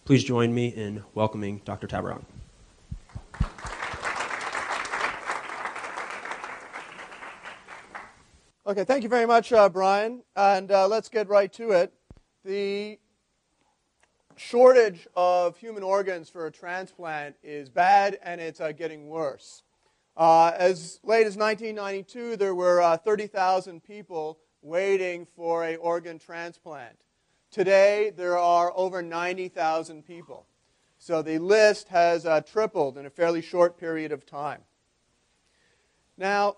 Please join me in welcoming Dr. Tabarrok. Okay, thank you very much, Brian. And let's get right to it. The shortage of human organs for a transplant is bad, and it's getting worse. As late as 1992, there were 30,000 people waiting for an organ transplant. Today, there are over 90,000 people. So the list has tripled in a fairly short period of time. Now,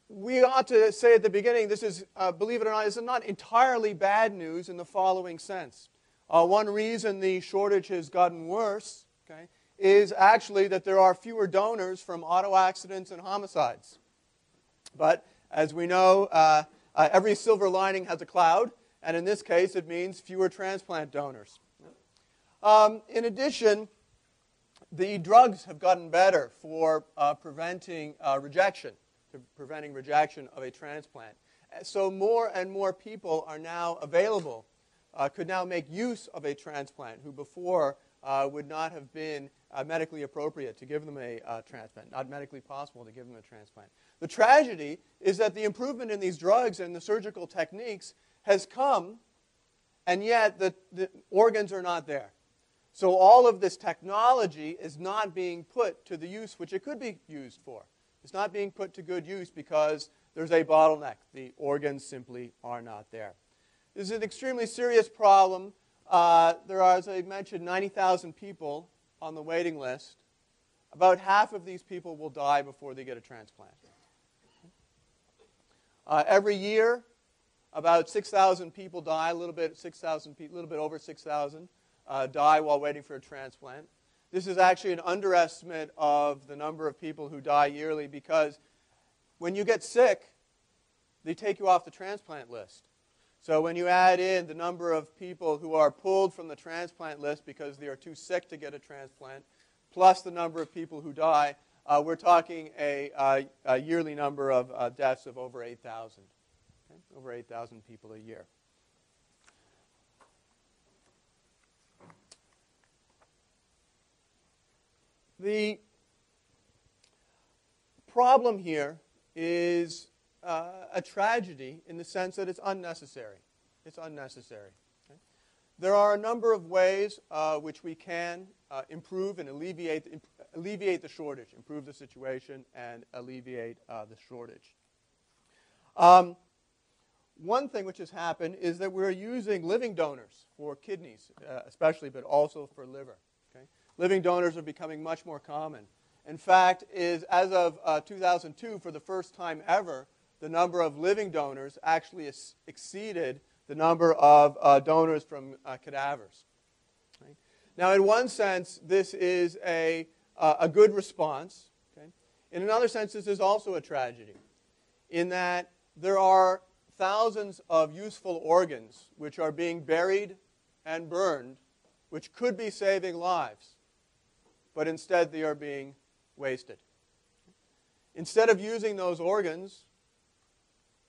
we ought to say at the beginning, this is, believe it or not, this is not entirely bad news in the following sense. One reason the shortage has gotten worse, okay, is actually that there are fewer donors from auto accidents and homicides. But as we know, every silver lining has a cloud, and in this case, it means fewer transplant donors. In addition, the drugs have gotten better for preventing rejection of a transplant. So more and more people are now available, could now make use of a transplant who before would not have been medically appropriate to give them a transplant, not medically possible to give them a transplant. The tragedy is that the improvement in these drugs and the surgical techniques has come, and yet the organs are not there. So all of this technology is not being put to the use which it could be used for. It's not being put to good use because there's a bottleneck. The organs simply are not there. This is an extremely serious problem. There are, as I mentioned, 90,000 people on the waiting list. About half of these people will die before they get a transplant. Every year, about 6,000 people die, a little bit over 6,000 die while waiting for a transplant. This is actually an underestimate of the number of people who die yearly because when you get sick, they take you off the transplant list. So when you add in the number of people who are pulled from the transplant list because they are too sick to get a transplant, plus the number of people who die, we're talking a yearly number of deaths of over 8,000. Okay? Over 8,000 people a year. The problem here is a tragedy in the sense that it's unnecessary. It's unnecessary. Okay? There are a number of ways which we can improve and alleviate the shortage, improve the situation and alleviate the shortage. One thing which has happened is that we're using living donors for kidneys, especially, but also for liver. Okay? Living donors are becoming much more common. In fact, as of 2002, for the first time ever, the number of living donors actually exceeded the number of donors from cadavers. Right? Now, in one sense, this is a good response. Okay? In another sense, this is also a tragedy, in that there are thousands of useful organs which are being buried and burned, which could be saving lives, but instead they are being wasted. Instead of using those organs,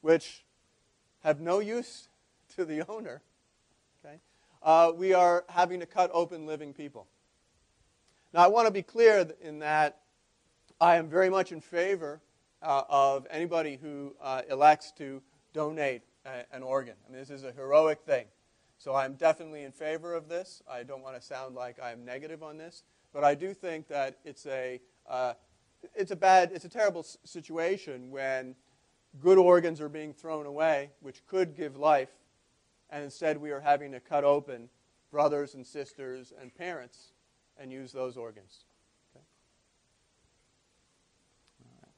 which have no use to the owner, okay, we are having to cut open living people. Now, I want to be clear in that I am very much in favor of anybody who elects to donate an organ. I mean, this is a heroic thing. So I'm definitely in favor of this. I don't want to sound like I'm negative on this, but I do think that it's a terrible situation when good organs are being thrown away, which could give life, and instead we are having to cut open brothers and sisters and parents and use those organs. Okay? All right.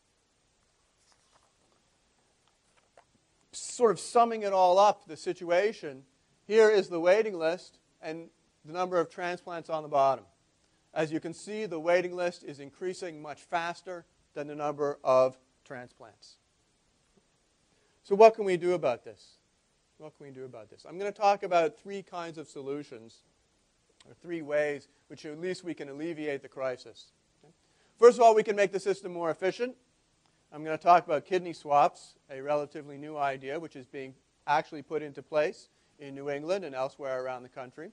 Sort of summing it all up, the situation, here is the waiting list and the number of transplants on the bottom. As you can see, the waiting list is increasing much faster than the number of transplants. So what can we do about this? What can we do about this? I'm going to talk about three kinds of solutions, or three ways which at least we can alleviate the crisis. Okay? First of all, we can make the system more efficient. I'm going to talk about kidney swaps, a relatively new idea which is being actually put into place in New England and elsewhere around the country.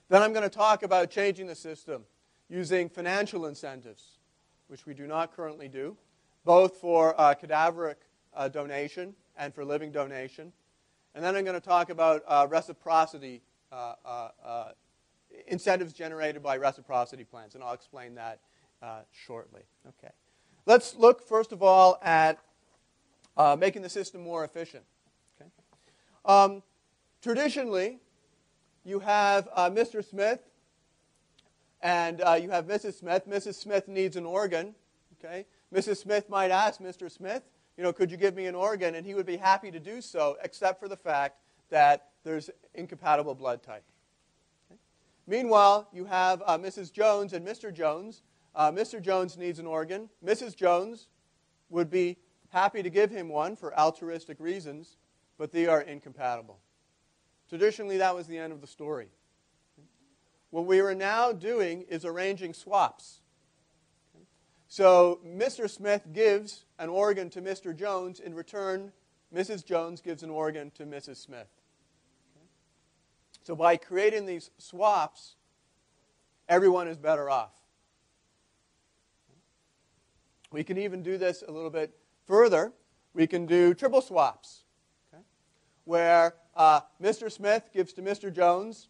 Then I'm going to talk about changing the system using financial incentives, which we do not currently do, both for cadaveric donation and for living donation. And then I'm going to talk about reciprocity, incentives generated by reciprocity plans, and I'll explain that shortly. Okay. Let's look, first of all, at making the system more efficient. Okay. Traditionally, you have Mr. Smith and you have Mrs. Smith. Mrs. Smith needs an organ. Okay. Mrs. Smith might ask Mr. Smith, could you give me an organ? And he would be happy to do so, except for the fact that there's incompatible blood type. Okay. Meanwhile, you have Mrs. Jones and Mr. Jones. Mr. Jones needs an organ. Mrs. Jones would be happy to give him one for altruistic reasons, but they are incompatible. Traditionally, that was the end of the story. What we are now doing is arranging swaps. So Mr. Smith gives an organ to Mr. Jones. In return, Mrs. Jones gives an organ to Mrs. Smith. So by creating these swaps, everyone is better off. We can even do this a little bit further. We can do triple swaps, where Mr. Smith gives to Mr. Jones,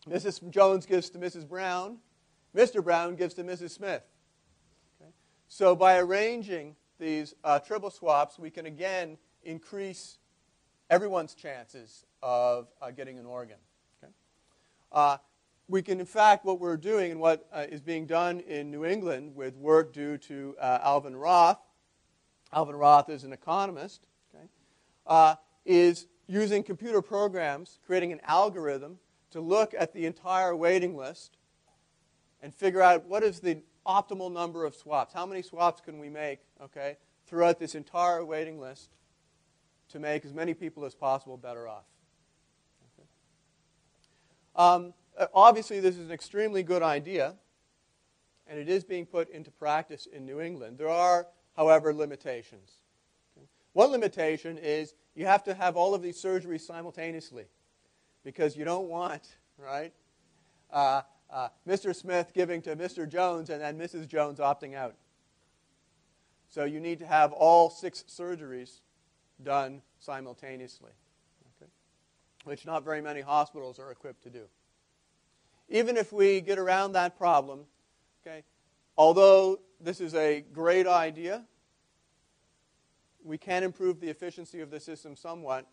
Mrs. Jones gives to Mrs. Brown, Mr. Brown gives to Mrs. Smith. Okay? So by arranging these triple swaps, we can again increase everyone's chances of getting an organ. Okay? We can, in fact, what we're doing and what is being done in New England with work due to Alvin Roth. Alvin Roth is an economist, okay, is using computer programs, creating an algorithm to look at the entire waiting list and figure out what is the optimal number of swaps. How many swaps can we make, okay, throughout this entire waiting list to make as many people as possible better off. Okay. Obviously, this is an extremely good idea, and it is being put into practice in New England. There are, however, limitations. Okay. One limitation is you have to have all of these surgeries simultaneously, because you don't want, right, Mr. Smith giving to Mr. Jones and then Mrs. Jones opting out. So you need to have all 6 surgeries done simultaneously, okay, which not very many hospitals are equipped to do. Even if we get around that problem, okay, although this is a great idea, we can improve the efficiency of the system somewhat.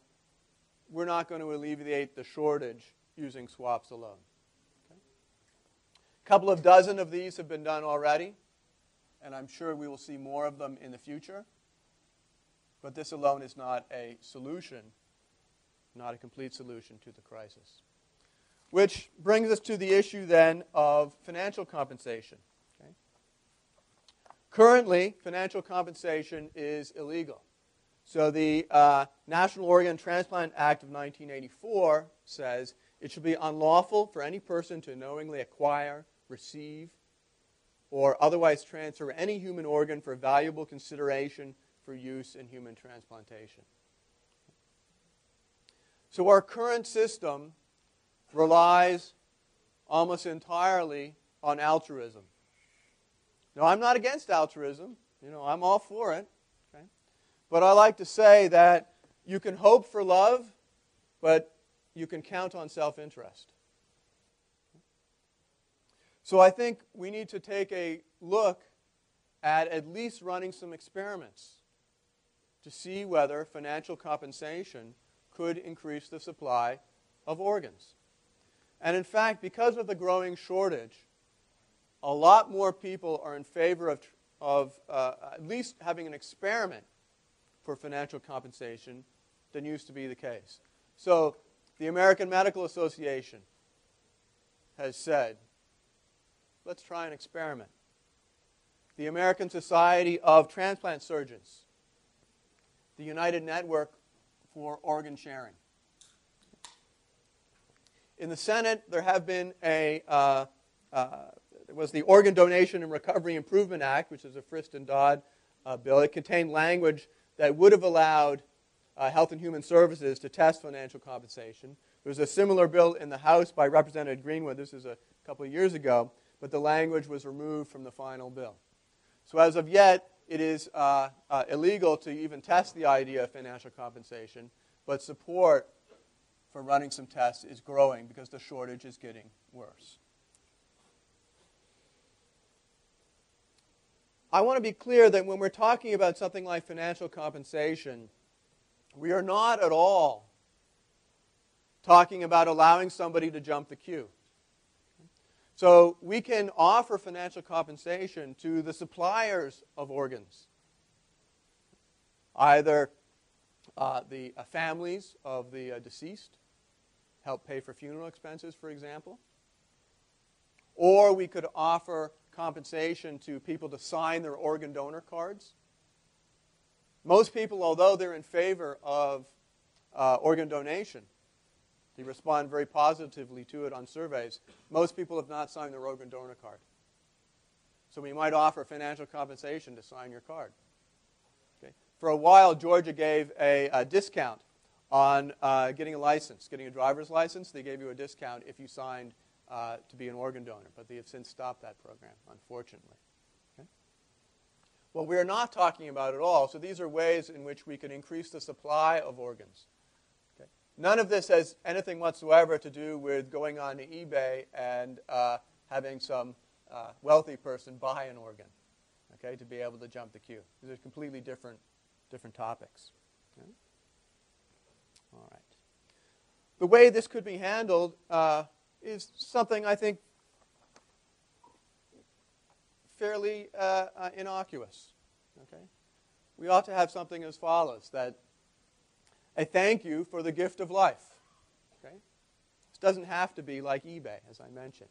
We're not going to alleviate the shortage using swaps alone. Okay? A couple of dozen of these have been done already, and I'm sure we will see more of them in the future. But this alone is not a solution, not a complete solution to the crisis. Which brings us to the issue then of financial compensation. Okay? Currently, financial compensation is illegal. So the National Organ Transplant Act of 1984 says it should be unlawful for any person to knowingly acquire, receive, or otherwise transfer any human organ for valuable consideration for use in human transplantation. So our current system relies almost entirely on altruism. Now, I'm not against altruism. I'm all for it. Okay? But I like to say that you can hope for love, but you can count on self-interest. So I think we need to take a look at least running some experiments to see whether financial compensation could increase the supply of organs. And in fact, because of the growing shortage, a lot more people are in favor of at least having an experiment for financial compensation than used to be the case. So the American Medical Association has said, let's try an experiment. The American Society of Transplant Surgeons, the United Network for Organ Sharing. In the Senate, there have been there was the Organ Donation and Recovery Improvement Act, which is a Frist and Dodd bill. It contained language that would have allowed Health and Human Services to test financial compensation. There was a similar bill in the House by Representative Greenwood. This is a couple of years ago, but the language was removed from the final bill. So as of yet, it is illegal to even test the idea of financial compensation, but support for running some tests is growing because the shortage is getting worse. I want to be clear that when we're talking about something like financial compensation, we are not at all talking about allowing somebody to jump the queue. So we can offer financial compensation to the suppliers of organs, either the families of the deceased, help pay for funeral expenses, for example, or we could offer compensation to people to sign their organ donor cards. Most people, although they're in favor of organ donation, they respond very positively to it on surveys. Most people have not signed their organ donor card. So we might offer financial compensation to sign your card. Okay. For a while, Georgia gave a discount on getting a license, getting a driver's license. They gave you a discount if you signed to be an organ donor, but they have since stopped that program, unfortunately. Okay. Well, we're not talking about it all, so these are ways in which we can increase the supply of organs. Okay. None of this has anything whatsoever to do with going on to eBay and having some wealthy person buy an organ, okay, to be able to jump the queue. These are completely different topics. Okay. All right. The way this could be handled is something I think fairly innocuous. Okay? We ought to have something as follows, that a thank you for the gift of life. Okay? This doesn't have to be like eBay, as I mentioned.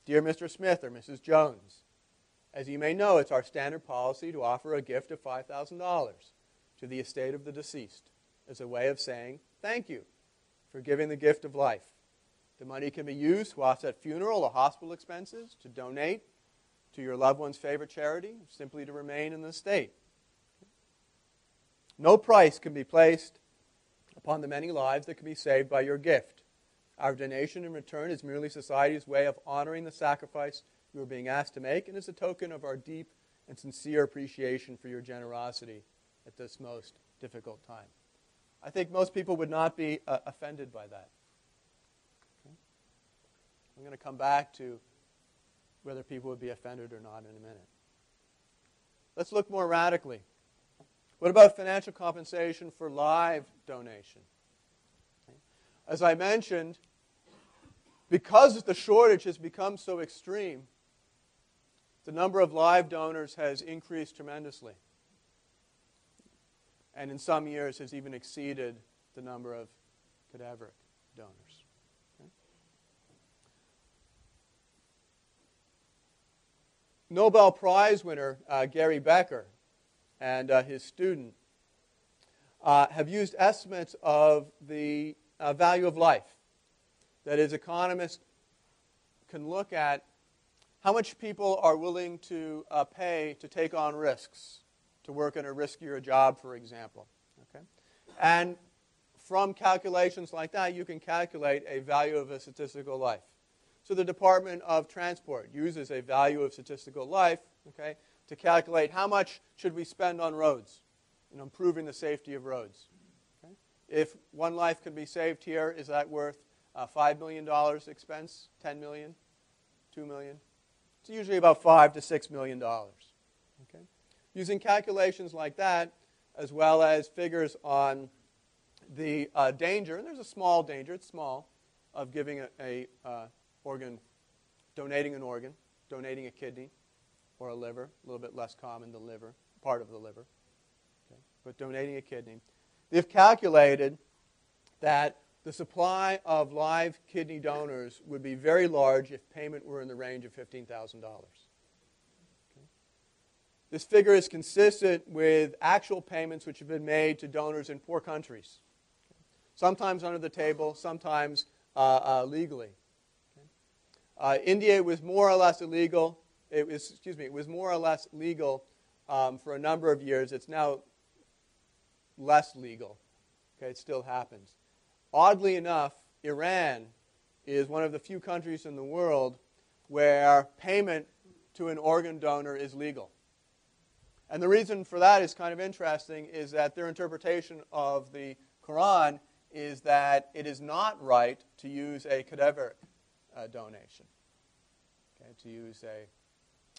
Dear Mr. Smith or Mrs. Jones, as you may know, it's our standard policy to offer a gift of $5,000 to the estate of the deceased as a way of saying thank you for giving the gift of life. The money can be used to offset funeral or hospital expenses, to donate to your loved one's favorite charity, or simply to remain in the estate. No price can be placed upon the many lives that can be saved by your gift. Our donation in return is merely society's way of honoring the sacrifice you are being asked to make, and is a token of our deep and sincere appreciation for your generosity at this most difficult time. I think most people would not be offended by that. I'm going to come back to whether people would be offended or not in a minute. Let's look more radically. What about financial compensation for live donation? As I mentioned, because the shortage has become so extreme, the number of live donors has increased tremendously. And in some years has even exceeded the number of cadaveric donors. Nobel Prize winner Gary Becker and his student have used estimates of the value of life. That is, economists can look at how much people are willing to pay to take on risks, to work in a riskier job, for example. Okay? And from calculations like that, you can calculate a value of a statistical life. So the Department of Transport uses a value of statistical life, okay, to calculate how much should we spend on roads and improving the safety of roads. Okay? If one life can be saved here, is that worth $5 million expense, $10 million, $2 million? It's usually about $5 to $6 million. Okay? Using calculations like that, as well as figures on the danger, and there's a small danger, it's small, of giving a organ, donating an organ, donating a kidney or a liver, a little bit less common, the liver, part of the liver, okay, but donating a kidney. They've calculated that the supply of live kidney donors would be very large if payment were in the range of $15,000. Okay. This figure is consistent with actual payments which have been made to donors in poor countries, okay, sometimes under the table, sometimes legally. India was more or less illegal. It was more or less legal for a number of years. It's now less legal. Okay, it still happens. Oddly enough, Iran is one of the few countries in the world where payment to an organ donor is legal. And the reason for that is kind of interesting, is that their interpretation of the Quran is that it is not right to use a cadaveric donation, okay, to use a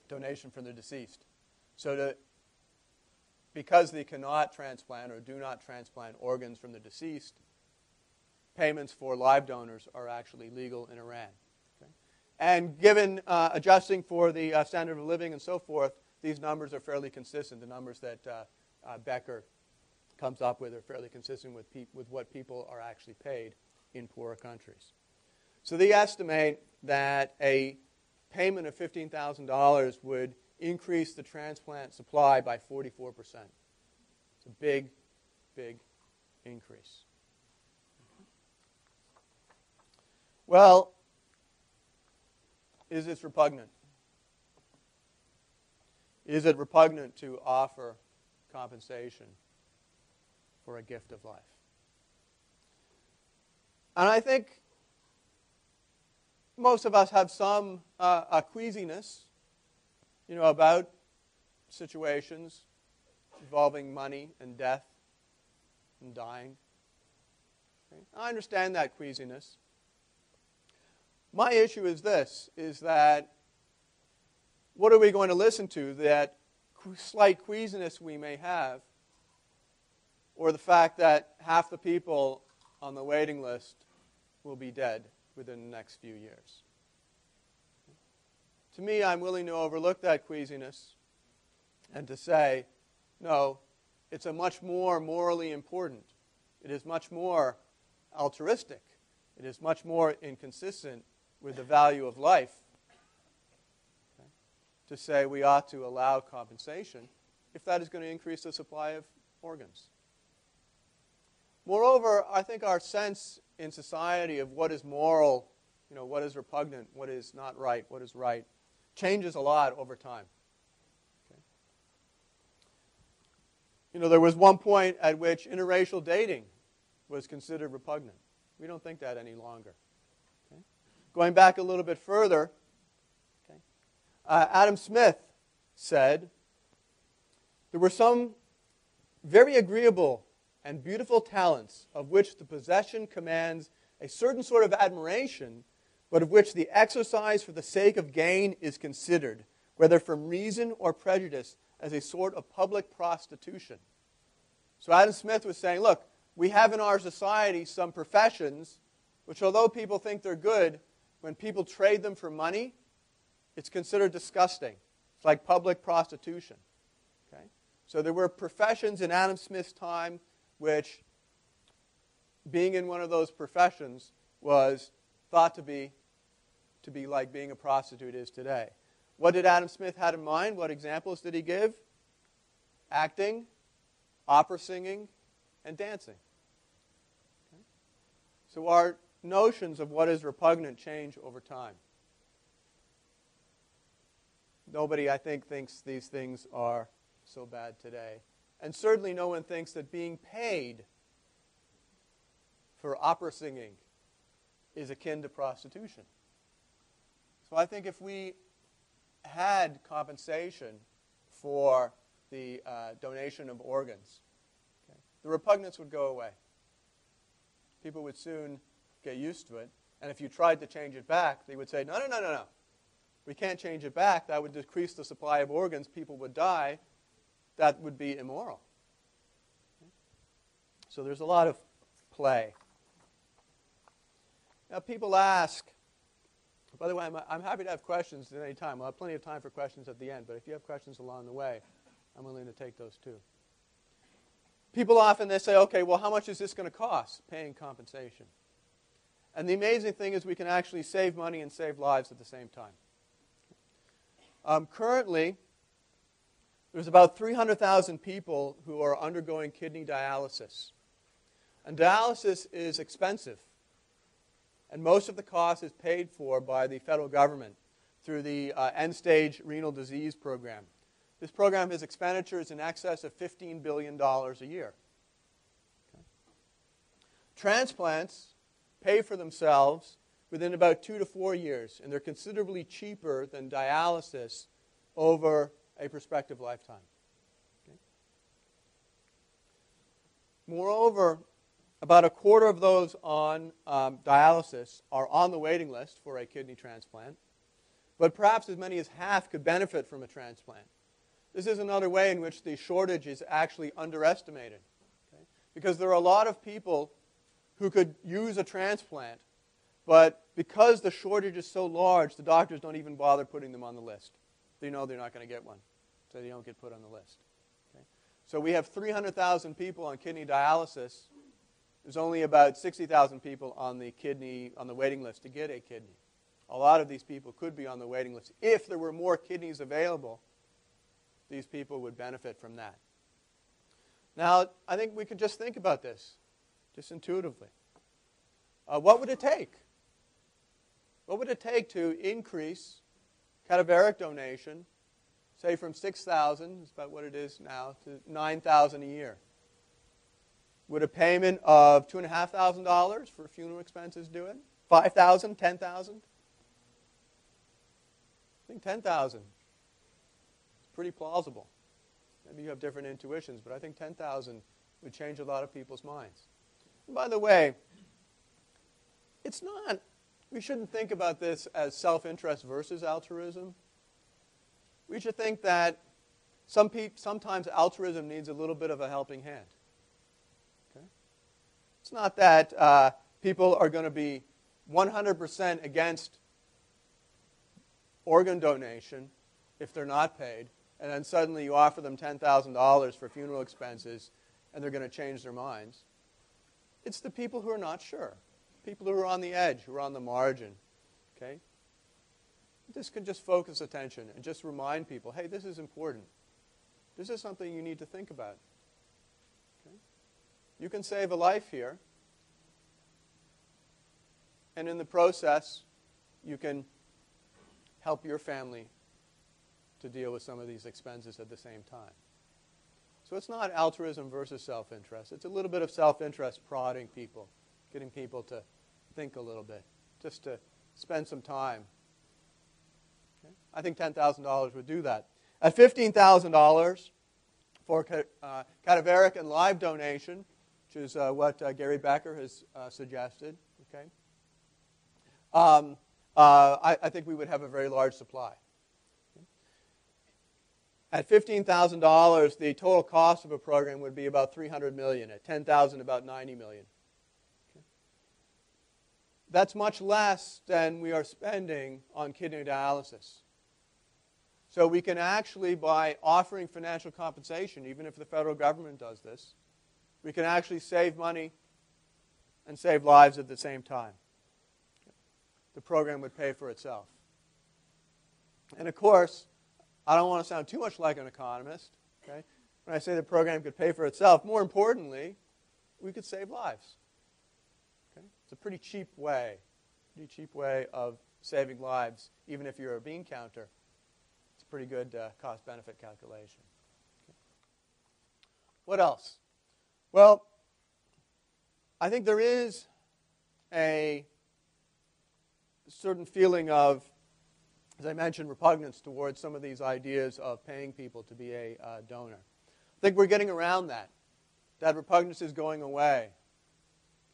donation from the deceased. So because they cannot transplant or do not transplant organs from the deceased, payments for live donors are actually legal in Iran. Okay? And given adjusting for the standard of living and so forth, these numbers are fairly consistent. The numbers that Becker comes up with are fairly consistent with what people are actually paid in poorer countries. So they estimate that a payment of $15,000 would increase the transplant supply by 44%. It's a big, big increase. Well, is this repugnant? Is it repugnant to offer compensation for a gift of life? And I think most of us have some queasiness, about situations involving money and death and dying. Okay? I understand that queasiness. My issue is this, is that what are we going to listen to? That slight queasiness we may have, or the fact that half the people on the waiting list will be dead within the next few years? To me, I'm willing to overlook that queasiness and to say, no, it's a much more morally important. It is much more altruistic. It is much more inconsistent with the value of life, okay, to say we ought to allow compensation if that is going to increase the supply of organs. Moreover, I think our sense in society of what is moral, what is repugnant, what is not right, what is right, changes a lot over time. Okay. There was one point at which interracial dating was considered repugnant. We don't think that any longer. Okay. Going back a little bit further, okay, Adam Smith said, there were some very agreeable and beautiful talents of which the possession commands a certain sort of admiration, but of which the exercise for the sake of gain is considered, whether from reason or prejudice, as a sort of public prostitution. So Adam Smith was saying, look, we have in our society some professions which, although people think they're good, when people trade them for money, it's considered disgusting. It's like public prostitution. Okay? So there were professions in Adam Smith's time which, being in one of those professions, was thought to be like being a prostitute is today. What did Adam Smith have in mind? What examples did he give? Acting, opera singing, and dancing. Okay? So our notions of what is repugnant change over time. Nobody, I think, thinks these things are so bad today. And certainly no one thinks that being paid for opera singing is akin to prostitution. So I think if we had compensation for the donation of organs, okay, the repugnance would go away. People would soon get used to it. And if you tried to change it back, they would say, no. We can't change it back. That would decrease the supply of organs. People would die. That would be immoral. Okay? So there's a lot of play. Now people ask, by the way, I'm happy to have questions at any time. We'll have plenty of time for questions at the end, but if you have questions along the way, I'm willing to take those too. People often, they say, okay, well, how much is this going to cost, paying compensation? And the amazing thing is we can actually save money and save lives at the same time. Currently, there's about 300,000 people who are undergoing kidney dialysis. And dialysis is expensive. And most of the cost is paid for by the federal government through the end-stage renal disease program. This program has expenditures in excess of $15 billion a year. Okay. Transplants pay for themselves within about 2 to 4 years, and they're considerably cheaper than dialysis over a prospective lifetime. Okay? Moreover, about a quarter of those on dialysis are on the waiting list for a kidney transplant, but perhaps as many as half could benefit from a transplant. This is another way in which the shortage is actually underestimated, okay? Because there are a lot of people who could use a transplant, but because the shortage is so large, the doctors don't even bother putting them on the list. They know they're not going to get one, so they don't get put on the list. Okay? So we have 300,000 people on kidney dialysis. There's only about 60,000 people on the waiting list to get a kidney. A lot of these people could be on the waiting list. If there were more kidneys available, these people would benefit from that. Now, I think we could just think about this, just intuitively. What would it take? What would it take to increase cadaveric donation, say from 6,000, it's about what it is now, to 9,000 a year? Would a payment of $2,500 for funeral expenses do it? 5,000, 10,000? I think 10,000. It's pretty plausible. Maybe you have different intuitions, but I think 10,000 would change a lot of people's minds. And by the way, it's not, we shouldn't think about this as self-interest versus altruism. We should think that sometimes altruism needs a little bit of a helping hand. Okay? It's not that people are going to be 100% against organ donation if they're not paid, and then suddenly you offer them $10,000 for funeral expenses, and they're going to change their minds. It's the people who are not sure, people who are on the edge, who are on the margin. Okay? This can just focus attention and just remind people, hey, this is important. This is something you need to think about. Okay? You can save a life here, and in the process, you can help your family to deal with some of these expenses at the same time. So it's not altruism versus self-interest. It's a little bit of self-interest prodding people, getting people to think a little bit, just to spend some time. Okay? I think $10,000 would do that. At $15,000 for cadaveric and live donation, which is what Gary Becker has suggested, okay? I think we would have a very large supply. At $15,000, the total cost of a program would be about $300 million. At $10,000, about $90 million. Okay. That's much less than we are spending on kidney dialysis. So we can actually, by offering financial compensation, even if the federal government does this, we can actually save money and save lives at the same time. The program would pay for itself. And of course, I don't want to sound too much like an economist. Okay? When I say the program could pay for itself, more importantly, we could save lives. Okay? It's a pretty cheap way of saving lives, even if you're a bean counter. It's a pretty good cost-benefit calculation. Okay. What else? Well, I think there is a certain feeling of, as I mentioned, repugnance towards some of these ideas of paying people to be a donor. I think we're getting around that. That repugnance is going away.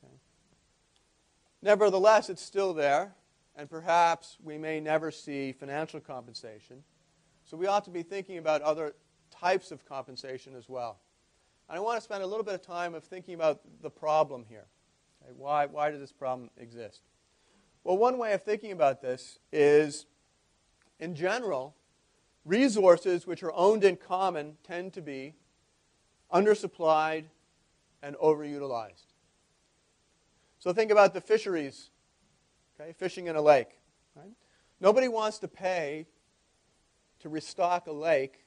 Okay. Nevertheless, it's still there, and perhaps we may never see financial compensation. So we ought to be thinking about other types of compensation as well. And I want to spend a little bit of time of thinking about the problem here. Okay. Why does this problem exist? Well, one way of thinking about this is, in general, resources which are owned in common tend to be undersupplied and overutilized. So think about the fisheries, okay, fishing in a lake. Right? Nobody wants to pay to restock a lake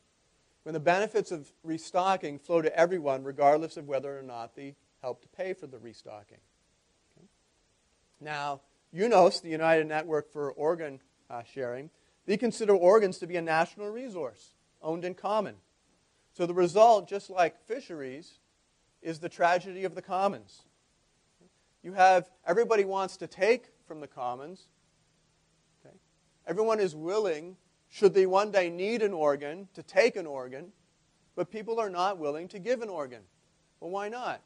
when the benefits of restocking flow to everyone, regardless of whether or not they help to pay for the restocking. Okay? Now, UNOS, the United Network for Organ Sharing, they consider organs to be a national resource, owned in common. So the result, just like fisheries, is the tragedy of the commons. You have everybody wants to take from the commons. Okay? Everyone is willing, should they one day need an organ, to take an organ, but people are not willing to give an organ. Well, why not?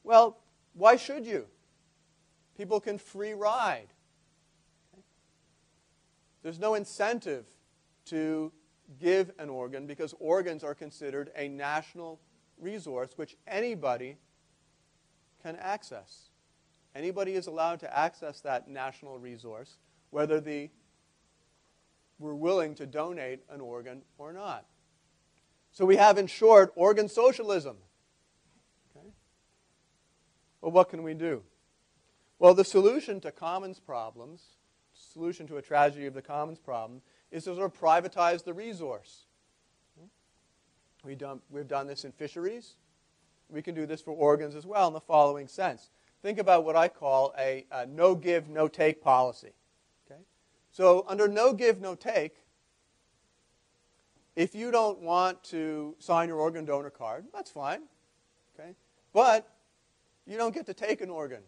Well, why should you? People can free ride. Okay? There's no incentive to give an organ because organs are considered a national resource which anybody can access. Anybody is allowed to access that national resource, whether we're willing to donate an organ or not. So we have, in short, organ socialism. Okay? Well, what can we do? Well, the solution to commons problems, solution to a tragedy of the commons problem, is to sort of privatize the resource. We've done this in fisheries. We can do this for organs as well in the following sense. Think about what I call a no give, no take policy. Okay? So under no give, no take, if you don't want to sign your organ donor card, that's fine. Okay? But you don't get to take an organ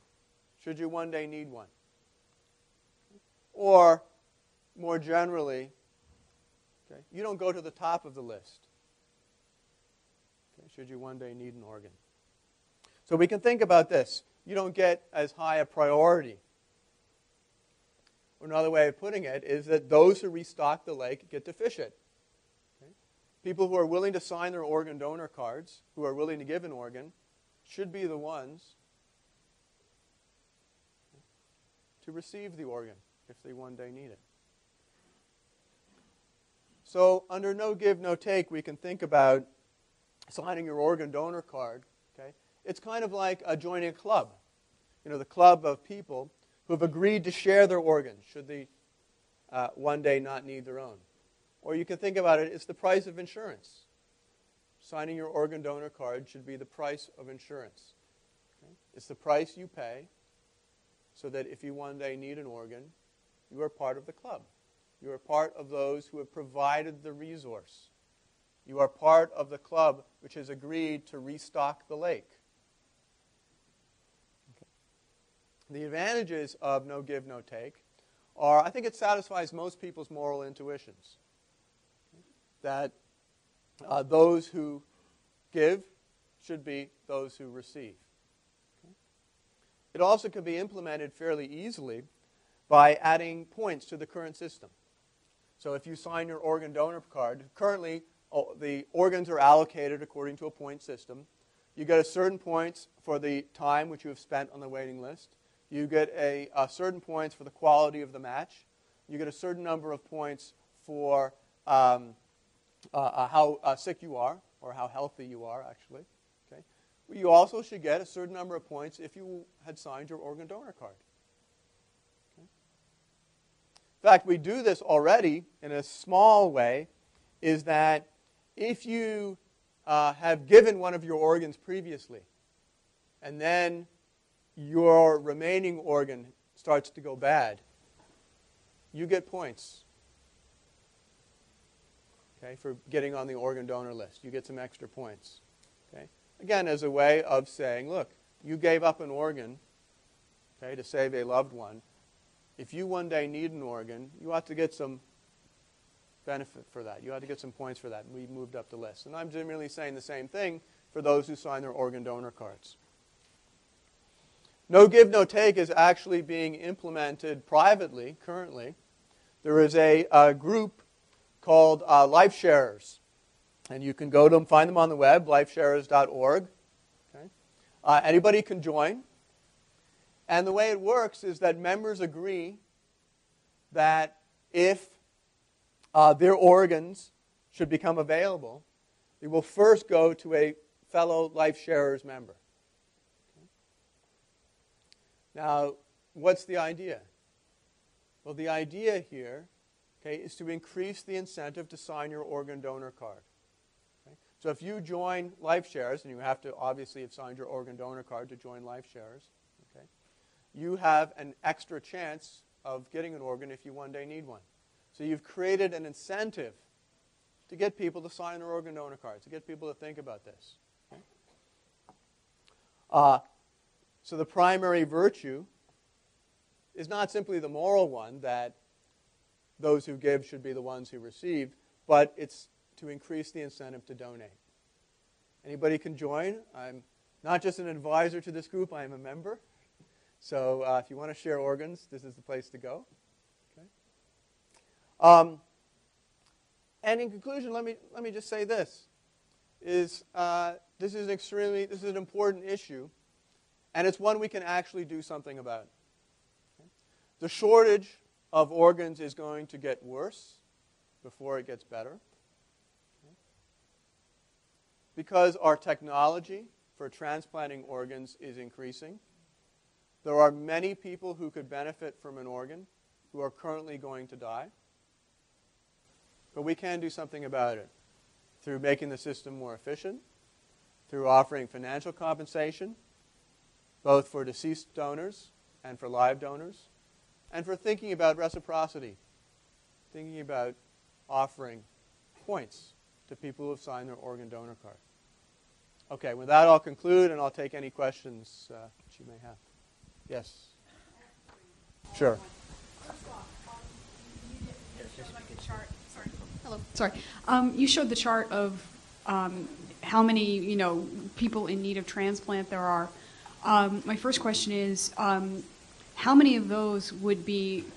should you one day need one. Or more generally, okay, you don't go to the top of the list, okay, should you one day need an organ. So we can think about this. You don't get as high a priority. Or another way of putting it is that those who restock the lake get to fish it. Okay? People who are willing to sign their organ donor cards, who are willing to give an organ, should be the ones to receive the organ if they one day need it. So under no give, no take, we can think about signing your organ donor card. Okay? It's kind of like joining a club. You know, the club of people who have agreed to share their organs should they one day not need their own. Or you can think about it, it's the price of insurance. Signing your organ donor card should be the price of insurance. Okay? It's the price you pay so that if you one day need an organ, you are part of the club. You are part of those who have provided the resource. You are part of the club which has agreed to restock the lake. Okay. The advantages of no give, no take are, I think it satisfies most people's moral intuitions. That those who give should be those who receive. Okay. It also can be implemented fairly easily by adding points to the current system. So if you sign your organ donor card, currently the organs are allocated according to a point system. You get a certain points for the time which you have spent on the waiting list. You get a certain points for the quality of the match. You get a certain number of points for how sick you are, or how healthy you are, actually. Okay? You also should get a certain number of points if you had signed your organ donor card. In fact, we do this already in a small way, is that if you have given one of your organs previously, and then your remaining organ starts to go bad, you get points, okay, for getting on the organ donor list. You get some extra points. Okay? Again, as a way of saying, look, you gave up an organ, okay, to save a loved one. If you one day need an organ, you ought to get some benefit for that. You ought to get some points for that. And we moved up the list. And I'm merely saying the same thing for those who sign their organ donor cards. No give, no take is actually being implemented privately currently. There is a group called LifeSharers. And you can go to them, find them on the web, lifesharers.org. Okay? Anybody can join. And the way it works is that members agree that if their organs should become available, they will first go to a fellow LifeSharers member. Okay? Now, what's the idea? Well, the idea here, okay, is to increase the incentive to sign your organ donor card. Okay? So if you join LifeSharers, and you have to obviously have signed your organ donor card to join LifeSharers, okay, you have an extra chance of getting an organ if you one day need one. So you've created an incentive to get people to sign their organ donor cards, to get people to think about this. Okay? So the primary virtue is not simply the moral one that those who give should be the ones who receive, but it's to increase the incentive to donate. Anybody can join. I'm not just an advisor to this group, I am a member. So if you want to share organs, this is the place to go. Okay. And in conclusion, let me just say this: this is an important issue, and it's one we can actually do something about. Okay. The shortage of organs is going to get worse before it gets better, okay, because our technology for transplanting organs is increasing. There are many people who could benefit from an organ who are currently going to die. But we can do something about it through making the system more efficient, through offering financial compensation, both for deceased donors and for live donors, and for thinking about reciprocity, thinking about offering points to people who have signed their organ donor card. Okay, with that I'll conclude, and I'll take any questions that you may have. Yes? Sure. You showed the chart of how many, people in need of transplant there are. My first question is, how many of those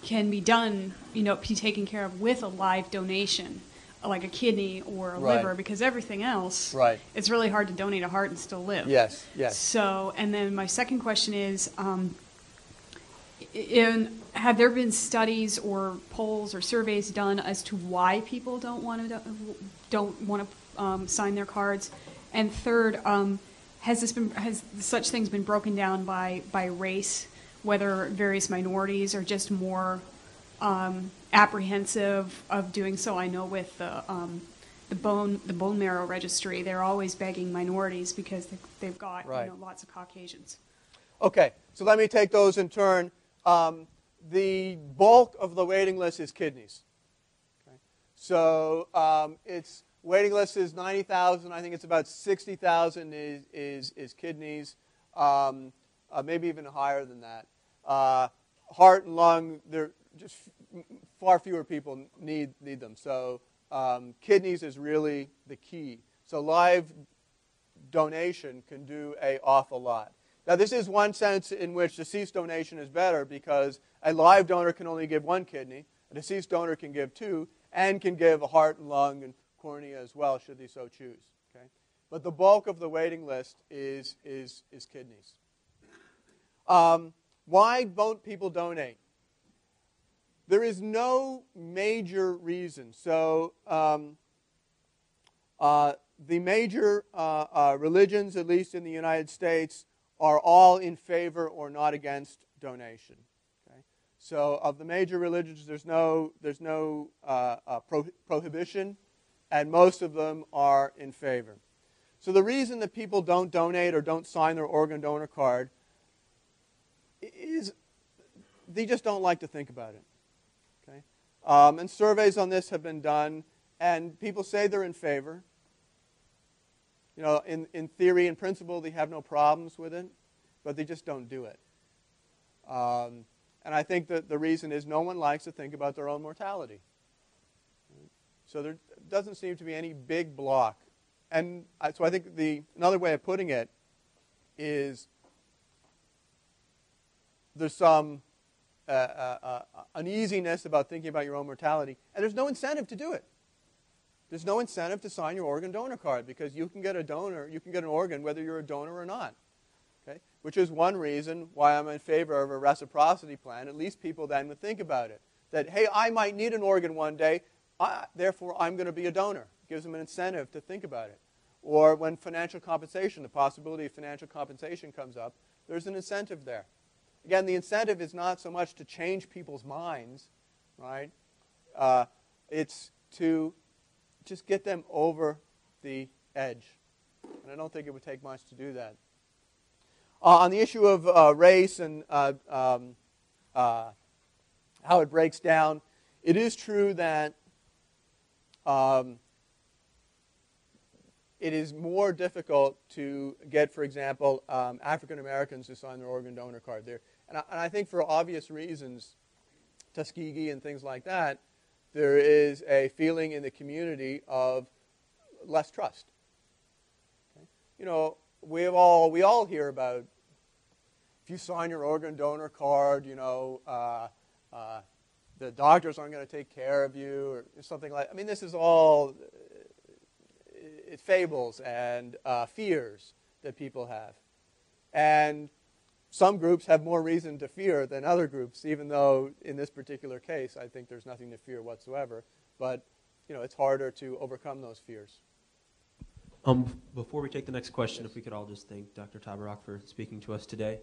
can be done, be taken care of with a live donation, like a kidney or a liver? Because everything else, it's really hard to donate a heart and still live. Yes, yes. So, and then my second question is, have there been studies or polls or surveys done as to why people don't want to sign their cards? And third, has such things been broken down by race, whether various minorities are just more apprehensive of doing so? I know with the bone marrow registry, they're always begging minorities because they've got lots of Caucasians. Okay, so let me take those in turn. The bulk of the waiting list is kidneys. Okay. So its waiting list is 90,000. I think it's about 60,000 is kidneys, maybe even higher than that. Heart and lung, there just far fewer people need them. So kidneys is really the key. So live donation can do an awful lot. Now, this is one sense in which deceased donation is better, because a live donor can only give one kidney, a deceased donor can give two, and can give a heart and lung and cornea as well, should they so choose. Okay? But the bulk of the waiting list is kidneys. Why won't people donate? There is no major reason. So the major religions, at least in the United States, are all in favor or not against donation. Okay? So of the major religions, there's no prohibition, and most of them are in favor. So the reason that people don't donate or don't sign their organ donor card is they just don't like to think about it. Okay? And surveys on this have been done, and people say they're in favor. In theory and principle, they have no problems with it, but they just don't do it. And I think that the reason is no one likes to think about their own mortality. So there doesn't seem to be any big block. And so I think another way of putting it is there's some uneasiness about thinking about your own mortality, and there's no incentive to do it. There's no incentive to sign your organ donor card, because you can get an organ whether you're a donor or not. Okay? Which is one reason why I'm in favor of a reciprocity plan. At least people then would think about it. That, hey, I might need an organ one day, therefore I'm going to be a donor. It gives them an incentive to think about it. Or when financial compensation, the possibility of financial compensation comes up, there's an incentive there. Again, the incentive is not so much to change people's minds, right? It's to just get them over the edge. And I don't think it would take much to do that. On the issue of race and how it breaks down, it is true that it is more difficult to get, for example, African Americans to sign their organ donor card there. And I think for obvious reasons, Tuskegee and things like that, there is a feeling in the community of less trust. Okay? You know, we all hear about, if you sign your organ donor card, you know, the doctors aren't going to take care of you, or something like. I mean, this is all fables and fears that people have, and some groups have more reason to fear than other groups. Even though in this particular case, I think there's nothing to fear whatsoever. But you know, it's harder to overcome those fears. Before we take the next question, if we could all just thank Dr. Tabarrok for speaking to us today.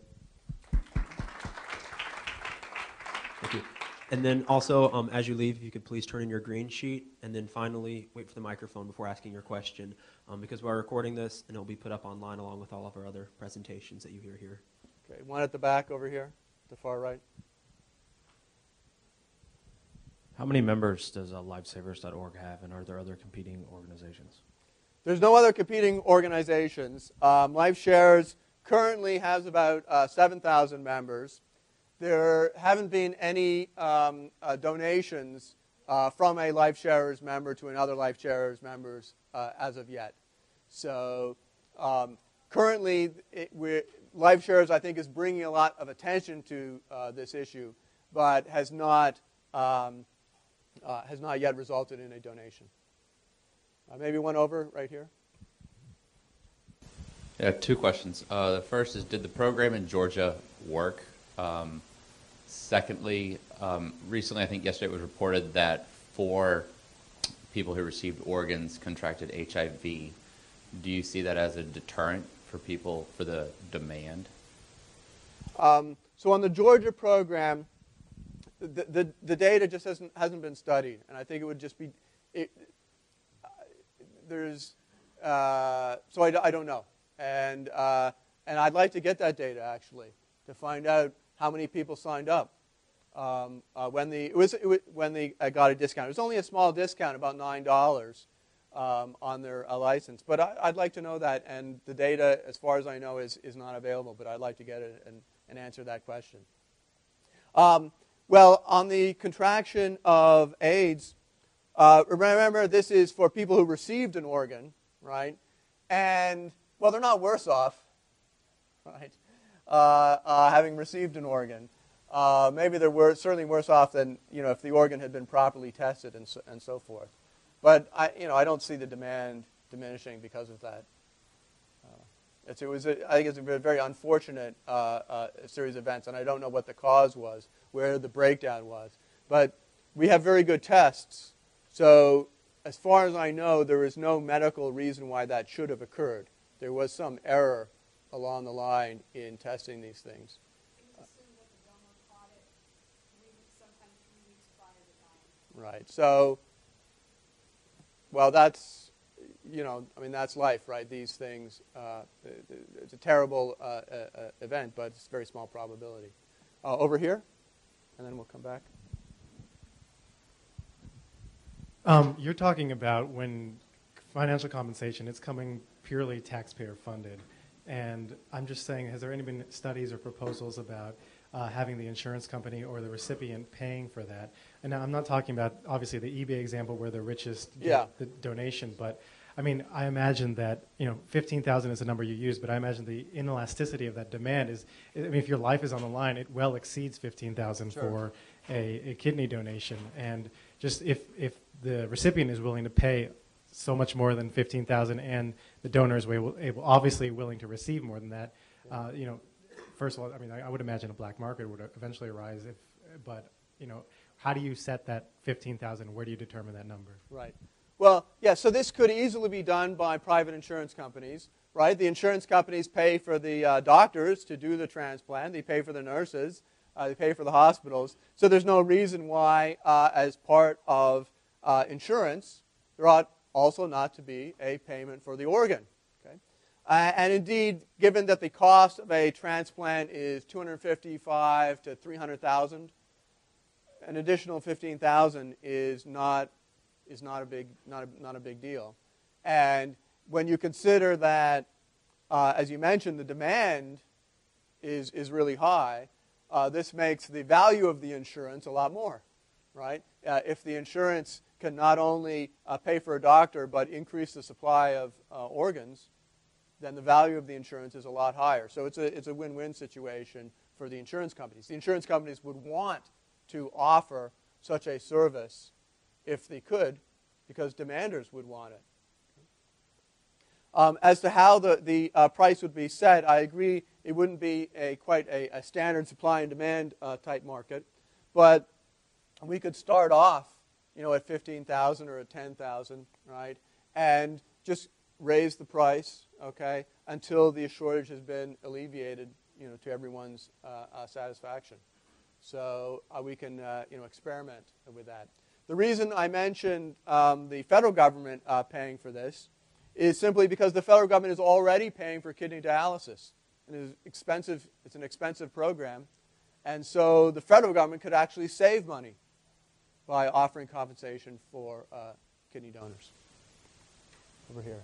Thank you. And then also, as you leave, if you could please turn in your green sheet, and then finally wait for the microphone before asking your question, because we're recording this, and it'll be put up online along with all of our other presentations that you hear here. Okay, one at the back over here, the far right. How many members does LifeSavers.org have, and are there other competing organizations? There's no other competing organizations. LifeSharers currently has about 7,000 members. There haven't been any donations from a LifeSharers member to another LifeSharers members as of yet. So currently, LifeSharers, I think, is bringing a lot of attention to this issue, but has not yet resulted in a donation. Maybe one over right here. Yeah, two questions. The first is, did the program in Georgia work? Secondly, recently, I think yesterday it was reported that 4 people who received organs contracted HIV. Do you see that as a deterrent for people for the demand? So on the Georgia program, the data just hasn't been studied, and I think it would just be so I don't know, and I'd like to get that data actually to find out how many people signed up when they got a discount. It was only a small discount, about $9 on their license, but I'd like to know that, and the data, as far as I know, is not available. But I'd like to get it and answer that question. Well, on the contraction of AIDS. Remember, this is for people who received an organ, right? And, well, they're not worse off, right, having received an organ. Maybe they're certainly worse off than, you know, if the organ had been properly tested and so forth. But, I don't see the demand diminishing because of that. I think it's a very unfortunate series of events, and I don't know what the cause was, where the breakdown was. But we have very good tests. So as far as I know, there is no medical reason why that should have occurred. There was some error along the line in testing these things. It was assumed that the donor caught it sometime 3 weeks prior to dying. Right. So, well, that's, that's life, right? These things, it's a terrible event, but it's a very small probability. Over here, and then we'll come back. You're talking about when financial compensation, it's coming purely taxpayer funded. And I'm just saying, has there any been studies or proposals about having the insurance company or the recipient paying for that? And now I'm not talking about, obviously, the eBay example where the richest get the donation, but I mean, I imagine that, $15,000 is the number you use, but I imagine the inelasticity of that demand is, if your life is on the line, it well exceeds $15,000 for a kidney donation. And just if the recipient is willing to pay so much more than $15,000 and the donor is obviously willing to receive more than that, first of all, I mean, I would imagine a black market would eventually arise. But how do you set that $15,000? Where do you determine that number? Right. Well, yeah, so this could easily be done by private insurance companies, right? The insurance companies pay for the doctors to do the transplant. They pay for the nurses. They pay for the hospitals. So there's no reason why, as part of insurance, there ought also not to be a payment for the organ. Okay? And indeed, given that the cost of a transplant is $255,000 to $300,000, an additional $15,000 is not a big deal. And when you consider that, as you mentioned, the demand is really high, this makes the value of the insurance a lot more, right? If the insurance can not only pay for a doctor but increase the supply of organs, then the value of the insurance is a lot higher. So it's a win-win situation for the insurance companies. The insurance companies would want to offer such a service if they could, because demanders would want it. As to how the price would be set, I agree it wouldn't be quite a standard supply and demand type market, but we could start off, at 15,000 or at 10,000, right, and just raise the price, okay, until the shortage has been alleviated, to everyone's satisfaction. So we can, experiment with that. The reason I mentioned the federal government paying for this is simply because the federal government is already paying for kidney dialysis. And it is expensive. It's an expensive program. And so the federal government could actually save money by offering compensation for kidney donors. Over here.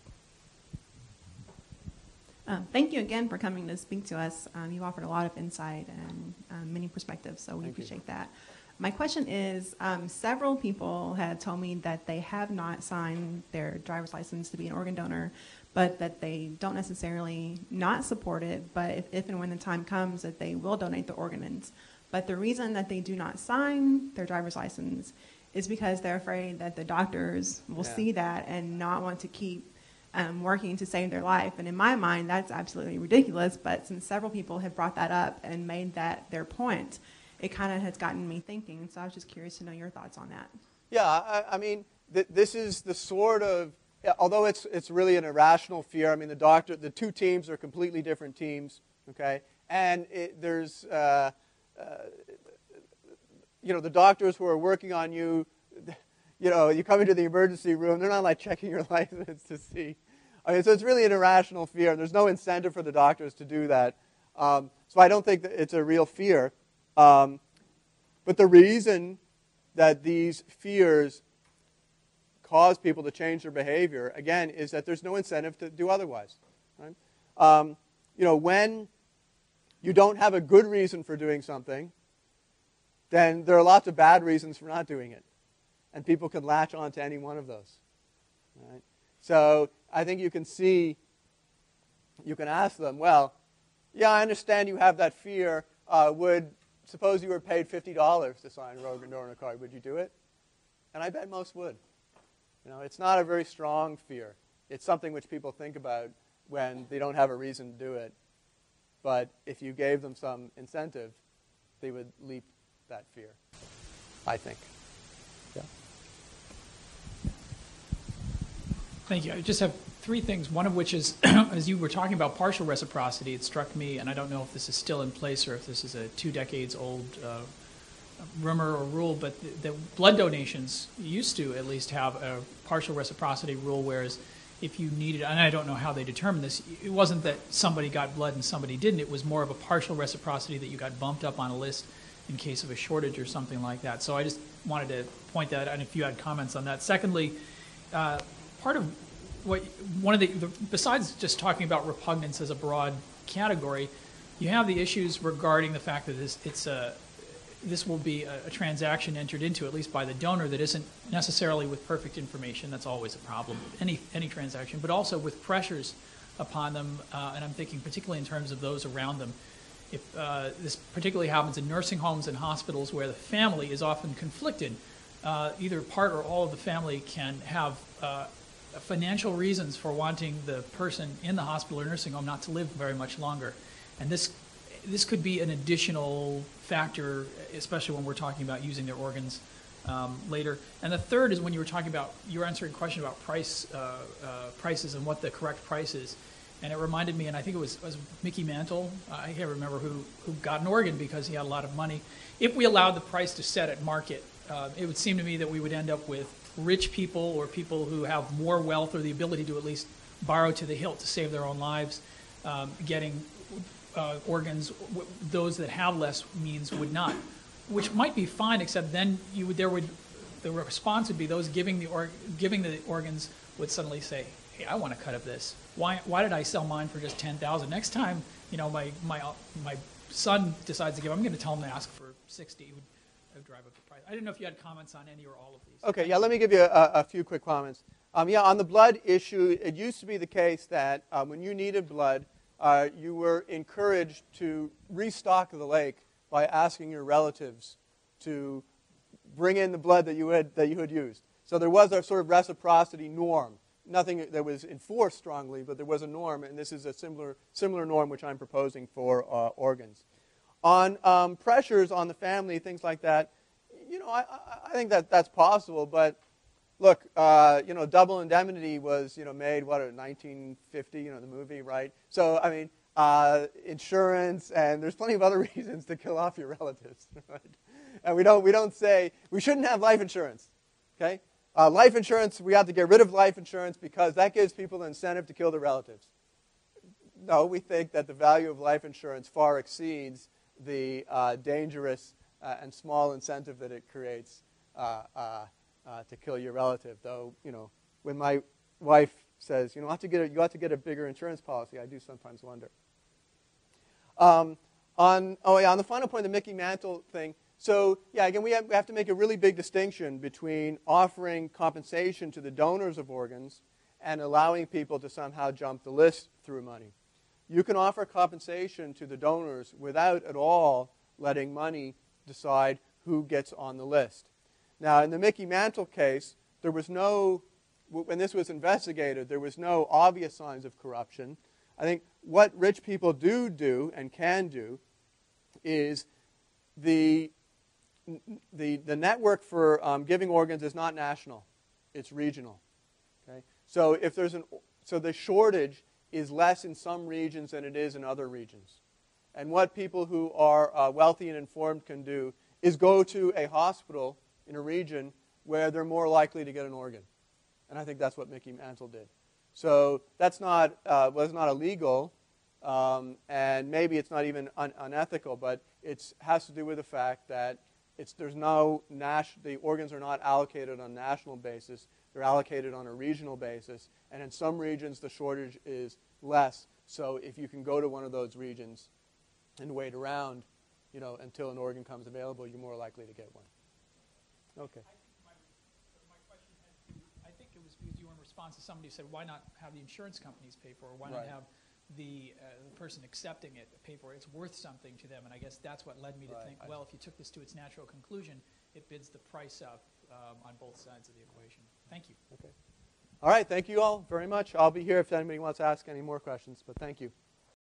Thank you again for coming to speak to us. You've offered a lot of insight and many perspectives, so we appreciate that. My question is, several people had told me that they have not signed their driver's license to be an organ donor, but that they don't necessarily not support it, but if and when the time comes that they will donate the organs. But the reason that they do not sign their driver's license is because they're afraid that the doctors will see that and not want to keep working to save their life. And in my mind, that's absolutely ridiculous, but since several people have brought that up and made that their point, it kind of has gotten me thinking. So I was just curious to know your thoughts on that. Yeah, I mean, this is the sort of, although it's really an irrational fear. I mean, the two teams are completely different teams, okay? And there's, the doctors who are working on you, you come into the emergency room, they're not like checking your license to see. I mean, so it's really an irrational fear, and there's no incentive for the doctors to do that. So I don't think that it's a real fear. But the reason that these fears cause people to change their behavior, again, is that there's no incentive to do otherwise. Right? When you don't have a good reason for doing something, then there are lots of bad reasons for not doing it. And people can latch on to any one of those. Right? So I think you can ask them, well, yeah, I understand you have that fear. Suppose you were paid $50 to sign an organ donor card. Would you do it? And I bet most would. It's not a very strong fear. It's something which people think about when they don't have a reason to do it. But if you gave them some incentive, they would leap that fear, I think. Yeah. Thank you. I just have three things, one of which is, as you were talking about partial reciprocity, it struck me, and I don't know if this is still in place or if this is a 2 decades old rumor or rule, but the blood donations used to at least have a partial reciprocity rule, whereas if you needed, and I don't know how they determined this, it wasn't that somebody got blood and somebody didn't, it was more of a partial reciprocity that you got bumped up on a list in case of a shortage or something like that. So I just wanted to point that out, and if you had comments on that. Secondly, part of besides just talking about repugnance as a broad category, you have the issues regarding the fact that this will be a transaction entered into, at least by the donor, that isn't necessarily with perfect information. That's always a problem with any transaction, but also with pressures upon them, and I'm thinking particularly in terms of those around them. If this particularly happens in nursing homes and hospitals where the family is often conflicted, either part or all of the family can have financial reasons for wanting the person in the hospital or nursing home not to live very much longer. And this could be an additional factor, especially when we're talking about using their organs later. And the third is when you were answering a question about prices and what the correct price is. And it reminded me, and I think it was Mickey Mantle, I can't remember who got an organ because he had a lot of money. If we allowed the price to set at market, it would seem to me that we would end up with rich people or people who have more wealth or the ability to at least borrow to the hilt to save their own lives, getting organs. Those that have less means would not, which might be fine, except then the response would be those giving the organs would suddenly say, hey, I want a cut of this. Why did I sell mine for just $10,000? Next time, my son decides to give, I'm going to tell him to ask for 60. It would drive up the price. I didn't know if you had comments on any or all of these. Okay, yeah, let me give you a few quick comments. Yeah, on the blood issue, it used to be the case that when you needed blood, you were encouraged to restock the lake by asking your relatives to bring in the blood that you had used. So there was a sort of reciprocity norm. Nothing that was enforced strongly, but there was a norm, and this is a similar norm which I'm proposing for organs. On pressures on the family, things like that, I think that's possible, but look, double indemnity was, made, in 1950, the movie, right? So, I mean, insurance, and there's plenty of other reasons to kill off your relatives, right? And we don't say, we shouldn't have life insurance, okay? Life insurance, we have to get rid of life insurance because that gives people the incentive to kill their relatives. No, we think that the value of life insurance far exceeds the dangerous and small incentive that it creates to kill your relative. Though, when my wife says, you ought to get a bigger insurance policy, I do sometimes wonder. On the final point, the Mickey Mantle thing. So, yeah, again, we have to make a really big distinction between offering compensation to the donors of organs and allowing people to somehow jump the list through money. You can offer compensation to the donors without at all letting money decide who gets on the list. Now, in the Mickey Mantle case, there was no, when this was investigated, there was no obvious signs of corruption. I think what rich people do and can do is the network for giving organs is not national, it's regional. Okay? So if so the shortage is less in some regions than it is in other regions. And what people who are wealthy and informed can do is go to a hospital in a region where they're more likely to get an organ. And I think that's what Mickey Mantle did. So that's not illegal, and maybe it's not even unethical, but it has to do with the fact that the organs are not allocated on a national basis. They're allocated on a regional basis, and in some regions the shortage is less. So if you can go to one of those regions and wait around, until an organ comes available, you're more likely to get one. Okay. My question I think it was because you were in response to somebody who said, why not have the insurance companies pay for it? Why not have the person accepting it pay for it? It's worth something to them. And I guess that's what led me to think, well, if you took this to its natural conclusion, it bids the price up on both sides of the equation. Thank you. Okay. All right. Thank you all very much. I'll be here if anybody wants to ask any more questions, but thank you.